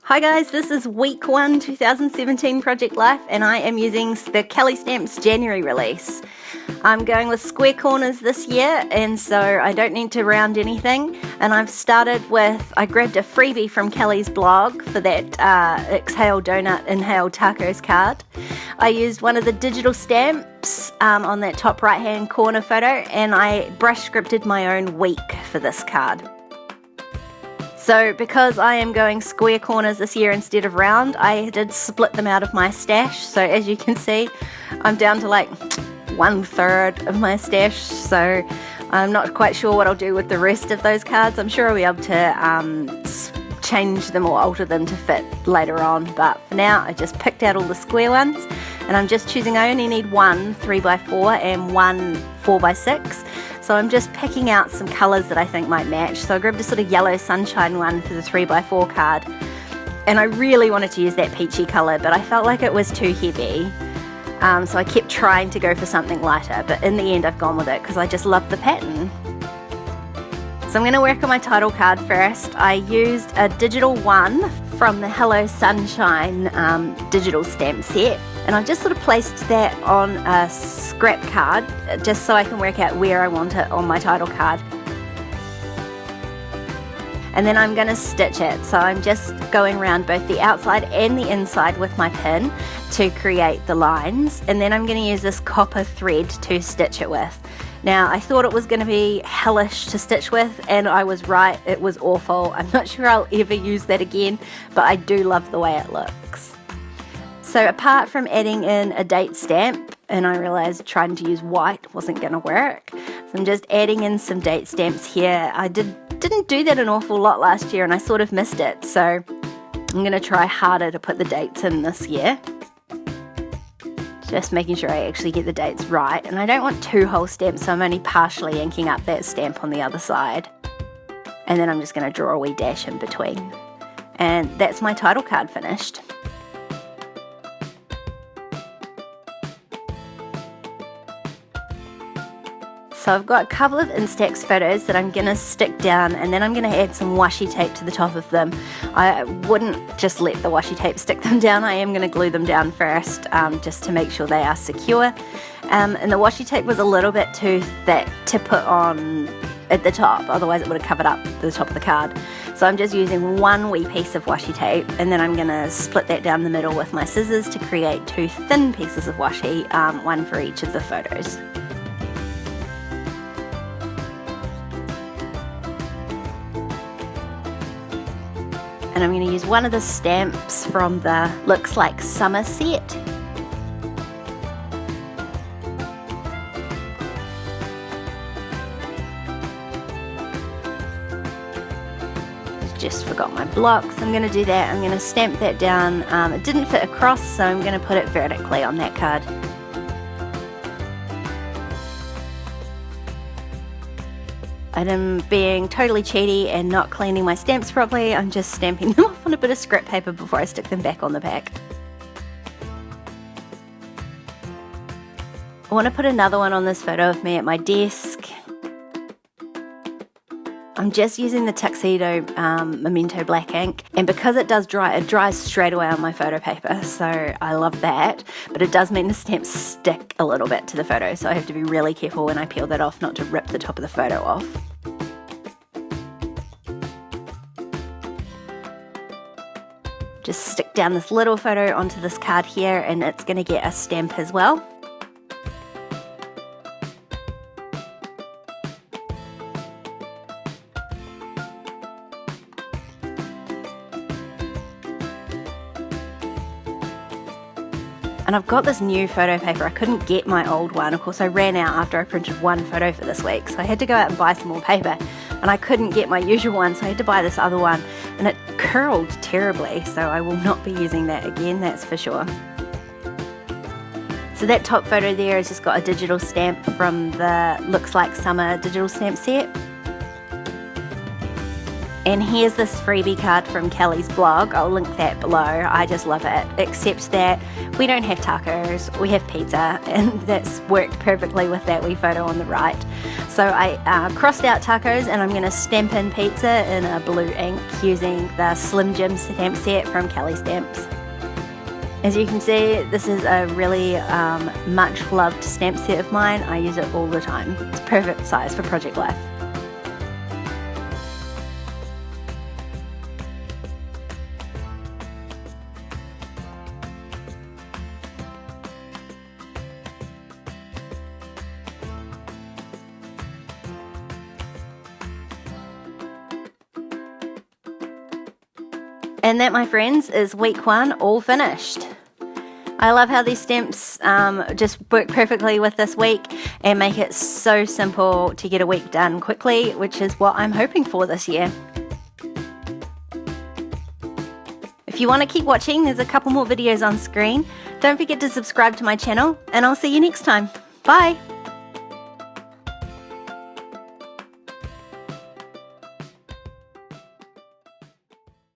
Hi guys, this is week 1 2017 Project Life and I am using the Kelly Stamps January release. I'm going with square corners this year and so I don't need to round anything, and I've started with, I grabbed a freebie from Kelly's blog for that Exhale Donut Inhale Tacos card. I used one of the digital stamps on that top right hand corner photo, and I brush scripted my own week for this card. So because I am going square corners this year instead of round, I did split them out of my stash. So as you can see, I'm down to like 1/3 of my stash. So I'm not quite sure what I'll do with the rest of those cards. I'm sure I'll be able to change them or alter them to fit later on. But for now, I just picked out all the square ones. And I'm just choosing, I only need one 3x4 and one 4x6. So I'm just picking out some colours that I think might match. So I grabbed a sort of yellow sunshine one for the 3x4 card. And I really wanted to use that peachy colour, but I felt like it was too heavy. So I kept trying to go for something lighter, but in the end I've gone with it because I just love the pattern. So I'm going to work on my title card first. I used a digital one from the Hello Sunshine digital stamp set. And I've just sort of placed that on a scrap card just so I can work out where I want it on my title card. And then I'm going to stitch it. So I'm just going around both the outside and the inside with my pin to create the lines. And then I'm going to use this copper thread to stitch it with. Now, I thought it was going to be hellish to stitch with, and I was right, it was awful. I'm not sure I'll ever use that again, but I do love the way it looks. So apart from adding in a date stamp, and I realised trying to use white wasn't going to work, so I'm just adding in some date stamps here. I didn't do that an awful lot last year, and I sort of missed it, so I'm going to try harder to put the dates in this year. Just making sure I actually get the dates right, and I don't want 2 whole stamps, so I'm only partially inking up that stamp on the other side. And then I'm just going to draw a wee dash in between. And that's my title card finished. So I've got a couple of Instax photos that I'm going to stick down, and then I'm going to add some washi tape to the top of them. I wouldn't just let the washi tape stick them down. I am going to glue them down first just to make sure they are secure. And the washi tape was a little bit too thick to put on at the top, otherwise it would have covered up the top of the card. So I'm just using one wee piece of washi tape, and then I'm going to split that down the middle with my scissors to create 2 thin pieces of washi, one for each of the photos. And I'm going to use one of the stamps from the Looks Like Summer set. Just forgot my blocks. I'm going to do that. I'm going to stamp that down. It didn't fit across, so I'm going to put it vertically on that card. I'm being totally cheaty and not cleaning my stamps properly. I'm just stamping them off on a bit of scrap paper before I stick them back on the back. I want to put another one on this photo of me at my desk. I'm just using the Tuxedo Memento black ink, and because it does dry, it dries straight away on my photo paper, so I love that, but it does mean the stamps stick a little bit to the photo, so I have to be really careful when I peel that off not to rip the top of the photo off. Just stick down this little photo onto this card here, and it's going to get a stamp as well. And I've got this new photo paper. I couldn't get my old one. Of course, I ran out after I printed one photo for this week, so I had to go out and buy some more paper. And I couldn't get my usual one, so I had to buy this other one. And it curled terribly, so I will not be using that again, that's for sure. So that top photo there has just got a digital stamp from the Looks Like Summer digital stamp set. And here's this freebie card from Kelly's blog. I'll link that below. I just love it, except that we don't have tacos, we have pizza, and that's worked perfectly with that wee photo on the right. So I crossed out tacos and I'm going to stamp in pizza in a blue ink using the Slim Jim stamp set from Kelly Stamps. As you can see, this is a really much loved stamp set of mine. I use it all the time. It's perfect size for Project Life. And that, my friends, is week 1 all finished. I love how these stamps just work perfectly with this week and make it so simple to get a week done quickly, which is what I'm hoping for this year. If you want to keep watching, there's a couple more videos on screen. Don't forget to subscribe to my channel, and I'll see you next time. Bye!